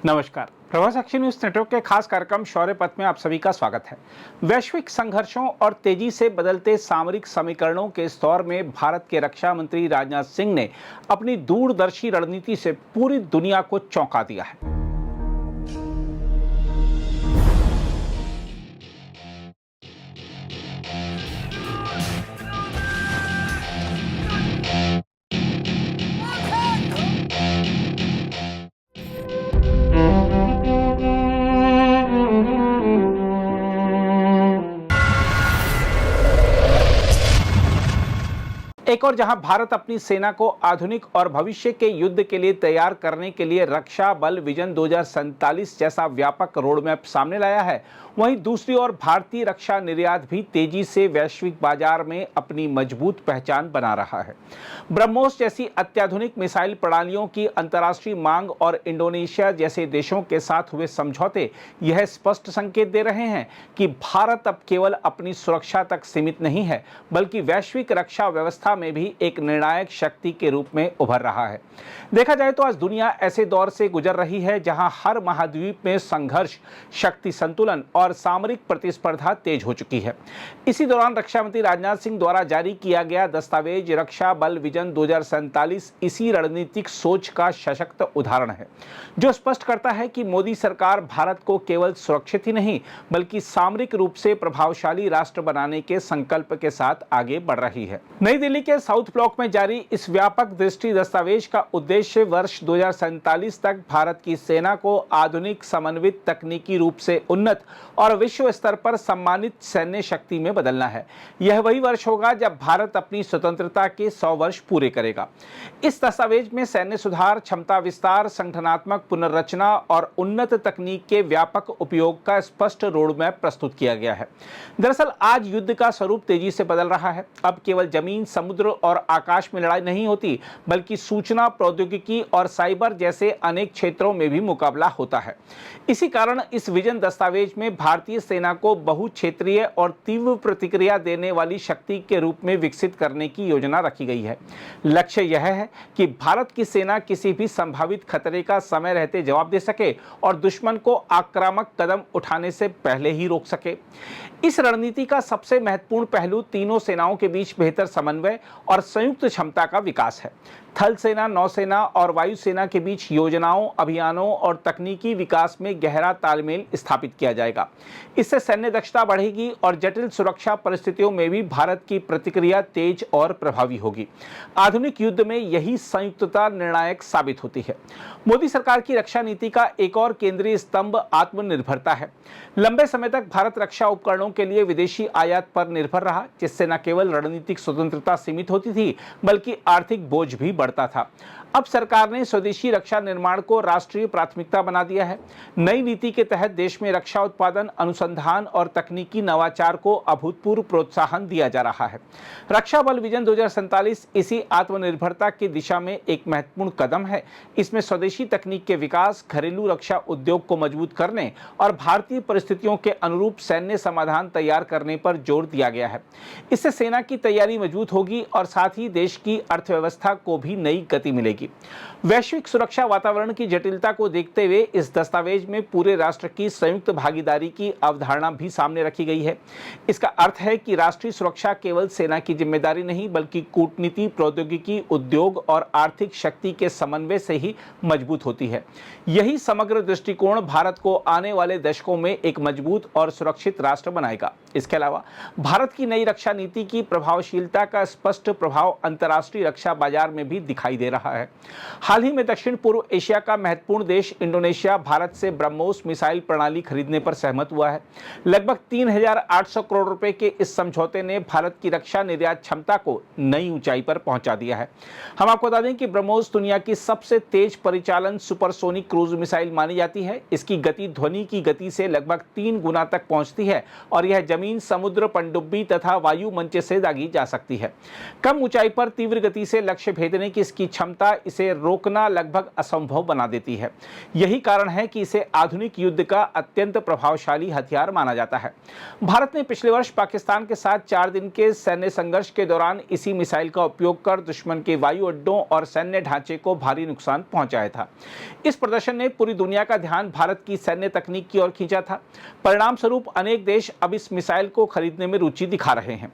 नमस्कार। Prabhas action news network के खास कार्यक्रम शौर्य पथ में आप सभी का स्वागत है। वैश्विक संघर्षों और तेजी से बदलते सामरिक समीकरणों के इस दौर में भारत के रक्षा मंत्री राजनाथ सिंह ने अपनी दूरदर्शी रणनीति से पूरी दुनिया को चौंका दिया है। एक और जहां भारत अपनी सेना को आधुनिक और भविष्य के युद्ध के लिए तैयार करने के लिए रक्षा बल विजन 2047 जैसा व्यापक रोडमैप सामने लाया है, वहीं दूसरी ओर भारतीय रक्षा निर्यात भी तेजी से वैश्विक बाजार में अपनी मजबूत पहचान बना रहा है। ब्रह्मोस जैसी अत्याधुनिक मिसाइल प्रणालियों की अंतर्राष्ट्रीय मांग और इंडोनेशिया जैसे देशों के साथ हुए समझौते यह स्पष्ट संकेत दे रहे हैं कि भारत अब केवल अपनी सुरक्षा तक सीमित नहीं है, बल्कि वैश्विक रक्षा व्यवस्था में भी एक निर्णायक शक्ति के रूप में उभर रहा है। देखा जाए तो आज दुनिया ऐसे दौर से गुजर रही है जहां हर महाद्वीप में संघर्ष, शक्ति संतुलन और सामरिक प्रतिस्पर्धा तेज हो चुकी है। इसी दौरान रक्षा मंत्री राजनाथ सिंह द्वारा जारी किया गया दस्तावेज रक्षा बल विजन 2047 इसी रणनीतिक सोच का सशक्त उदाहरण है, जो स्पष्ट करता है कि मोदी सरकार भारत को केवल सुरक्षित ही नहीं बल्कि सामरिक रूप से प्रभावशाली राष्ट्र बनाने के संकल्प के साथ आगे बढ़ रही है। नई दिल्ली के साउथ ब्लॉक में जारी इस व्यापक दृष्टि दस्तावेज का उद्देश्य वर्ष 2047 तक भारत की सेना को आधुनिक, समन्वित, तकनीकी रूप से उन्नत और विश्व स्तर पर सम्मानित सैन्य शक्ति में बदलना है। यह वही वर्ष होगा जब भारत अपनी स्वतंत्रता के 100 वर्ष पूरे करेगा। इस दस्तावेज में सैन्य सुधार, क्षमता विस्तार, संगठनात्मक पुनर्रचना और उन्नत तकनीक के व्यापक उपयोग का स्पष्ट रोडमैप प्रस्तुत किया गया है। दरअसल आज युद्ध का स्वरूप तेजी से बदल रहा है। अब केवल जमीन, समुद्र और आकाश में लड़ाई नहीं होती, बल्कि सूचना प्रौद्योगिकी और साइबर जैसे अनेक क्षेत्रों में भी मुकाबला होता है। इसी कारण इस विजन दस्तावेज में भारतीय सेना को बहुक्षेत्रीय और तीव्र प्रतिक्रिया देने वाली शक्ति के रूप में विकसित करने की योजना रखी गई है। लक्ष्य यह है कि भारत की सेना किसी भी संभावित खतरे का समय रहते जवाब दे सके और दुश्मन को आक्रामक कदम उठाने से पहले ही रोक सके। इस रणनीति का सबसे महत्वपूर्ण पहलू तीनों सेनाओं के बीच बेहतर समन्वय और संयुक्त क्षमता का विकास है। थल सेना, नौसेना और वायुसेना के बीच योजनाओं, अभियानों और तकनीकी विकास में गहरा तालमेल स्थापित किया जाएगा। इससे सैन्य दक्षता बढ़ेगी और जटिल सुरक्षा परिस्थितियों में भी भारत की प्रतिक्रिया तेज और प्रभावी होगी। आधुनिक युद्ध में यही संयुक्तता निर्णायक साबित होती है। मोदी सरकार की रक्षा नीति का एक और केंद्रीय स्तंभ आत्मनिर्भरता है। लंबे समय तक भारत रक्षा उपकरणों के लिए विदेशी आयात पर निर्भर रहा, जिससे न केवल रणनीतिक स्वतंत्रता सीमित होती थी बल्कि आर्थिक बोझ भी बढ़ता था। अब सरकार ने स्वदेशी रक्षा निर्माण को राष्ट्रीय प्राथमिकता बना दिया है। नई नीति के तहत देश में रक्षा उत्पादन, अनुसंधान और तकनीकी नवाचार को अभूतपूर्व प्रोत्साहन दिया जा रहा है। रक्षा बल विजन 2047 इसी आत्मनिर्भरता की दिशा में एक महत्वपूर्ण कदम है। इसमें स्वदेशी तकनीक के विकास, घरेलू रक्षा उद्योग को मजबूत करने और भारतीय परिस्थितियों के अनुरूप सैन्य समाधान तैयार करने पर जोर दिया गया है। इससे सेना की तैयारी मजबूत होगी और साथ ही देश की अर्थव्यवस्था को भी नई गति मिलेगी। वैश्विक सुरक्षा वातावरण की जटिलता को देखते हुए इस दस्तावेज में पूरे राष्ट्र की संयुक्त भागीदारी की अवधारणा भी सामने रखी गई है। इसका अर्थ है कि राष्ट्रीय सुरक्षा केवल सेना की जिम्मेदारी नहीं बल्कि कूटनीति, प्रौद्योगिकी, उद्योग और आर्थिक शक्ति के समन्वय से ही मजबूत होती है। यही समग्र दृष्टिकोण भारत को आने वाले दशकों में एक मजबूत और सुरक्षित राष्ट्र बनाएगा। इसके अलावा भारत की नई रक्षा नीति की प्रभावशीलता का स्पष्ट प्रभाव अंतर्राष्ट्रीय रक्षा बाजार में भी दिखाई दे रहा है। हाल ही में दक्षिण पूर्व एशिया का महत्वपूर्ण देश इंडोनेशिया भारत से ब्रह्मोस मिसाइल प्रणाली खरीदने पर सहमत हुआ है। लगभग 3,800 करोड़ रुपए के इस समझौते ने भारत की रक्षा निर्यात क्षमता को नई ऊंचाई पर पहुंचा दिया है। हम आपको बता दें कि ब्रह्मोस दुनिया की सबसे तेज परिचालन सुपरसोनिक क्रूज मिसाइल मानी जाती है। इसकी गति ध्वनि की गति से लगभग 3 गुना तक पहुंचती है और यह जमीन, समुद्र, पनडुब्बी तथा वायु मंच से दागी जा सकती है। कम ऊंचाई पर तीव्र गति से लक्ष्य भेदने की इसकी क्षमता इसे रोकना लगभग असंभव बना देती है। यही कारण है कि इसे आधुनिक युद्ध का अत्यंत प्रभावशाली हथियार माना जाता है। भारत ने पिछले वर्ष पाकिस्तान के साथ 4 दिन के सैन्य संघर्ष के दौरान इसी मिसाइल का उपयोग कर दुश्मन के वायु अड्डों और सैन्य ढांचे को भारी नुकसान पहुंचाया था। इस प्रदर्शन ने पूरी दुनिया का ध्यान भारत की सैन्य तकनीक की ओर खींचा था। परिणाम स्वरूप अनेक देश अब इस मिसाइल को खरीदने में रुचि दिखा रहे हैं।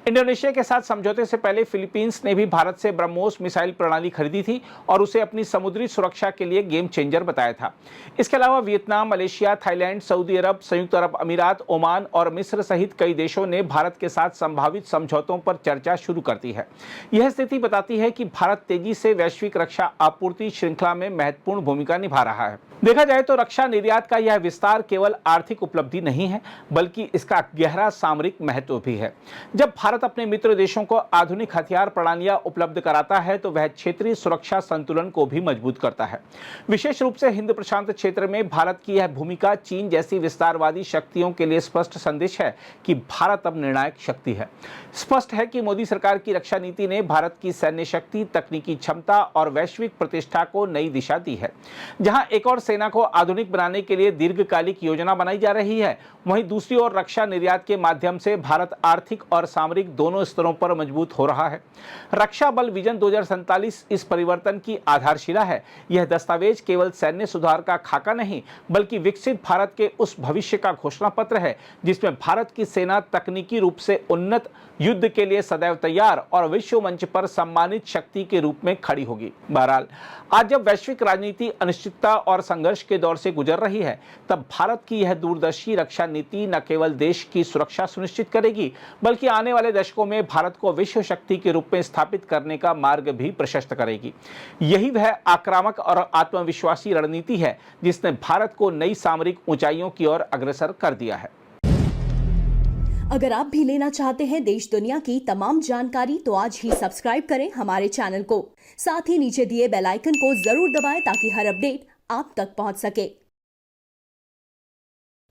इंडोनेशिया के साथ समझौते से पहले फिलीपींस ने भी भारत से ब्रह्मोस मिसाइल प्रणाली खरीदी थी और उसे अपनी समुद्री सुरक्षा के लिए गेम चेंजर बताया था। इसके अलावा वियतनाम, मलेशिया, थाईलैंड, सऊदी अरब, संयुक्त अरब अमीरात, ओमान और मिस्र सहित कई देशों ने भारत के साथ संभावित समझौतों पर चर्चा शुरू कर दी है। यह स्थिति बताती है कि भारत तेजी से वैश्विक रक्षा आपूर्ति श्रृंखला में महत्वपूर्ण भूमिका निभा रहा है। देखा जाए तो रक्षा निर्यात का यह विस्तार केवल आर्थिक उपलब्धि नहीं है, बल्कि इसका गहरा सामरिक महत्व भी है। जब भारत अपने मित्र देशों को आधुनिक हथियार प्रणालियां उपलब्ध कराता है तो वह क्षेत्रीय सुरक्षा संतुलन को भी मजबूत करता है। विशेष रूप से हिंद प्रशांत क्षेत्र में भारत की यह भूमिका चीन जैसी विस्तारवादी शक्तियों के लिए स्पष्ट संदेश है कि भारत अब निर्णायक शक्ति है। स्पष्ट है कि मोदी सरकार की रक्षा नीति ने भारत की सैन्य शक्ति, तकनीकी क्षमता और वैश्विक प्रतिष्ठा को नई दिशा दी है। जहां एक और सेना को आधुनिक बनाने के लिए दीर्घकालिक योजना बनाई जा रही है, वहीं दूसरी ओर रक्षा निर्यात के माध्यम से भारत आर्थिक और सामरिक दोनों स्तरों पर मजबूत हो रहा है। रक्षा बल विजन 2047 इस परिवर्तन की आधारशिला है। यह दस्तावेज केवल सैन्य सुधार का खाका नहीं, बल्कि विकसित भारत के उस भविष्य का घोषणा पत्र है जिसमें भारत की सेना तकनीकी रूप से उन्नत, युद्ध के लिए सदैव तैयार और विश्व मंच पर सम्मानित शक्ति के रूप में खड़ी होगी। बहरहाल, आज जब वैश्विक राजनीति अनिश्चितता और संघर्ष के दौर से गुजर रही है, तब भारत की यह दूरदर्शी रक्षा नीति न केवल देश की सुरक्षा सुनिश्चित करेगी, बल्कि आने वाले दशकों में भारत को विश्व शक्ति के रूप में स्थापित करने का मार्ग भी प्रशस्त करेगी। यही वह आक्रामक और आत्मविश्वासी रणनीति है जिसने भारत को नई सामरिक ऊंचाइयों की ओर अग्रसर कर दिया है। अगर आप भी लेना चाहते हैं देश दुनिया की तमाम जानकारी तो आज ही सब्सक्राइब करें हमारे चैनल को। साथ ही नीचे दिए बेल आइकन को जरूर दबाएं ताकि हर अपडेट आप तक पहुंच सके।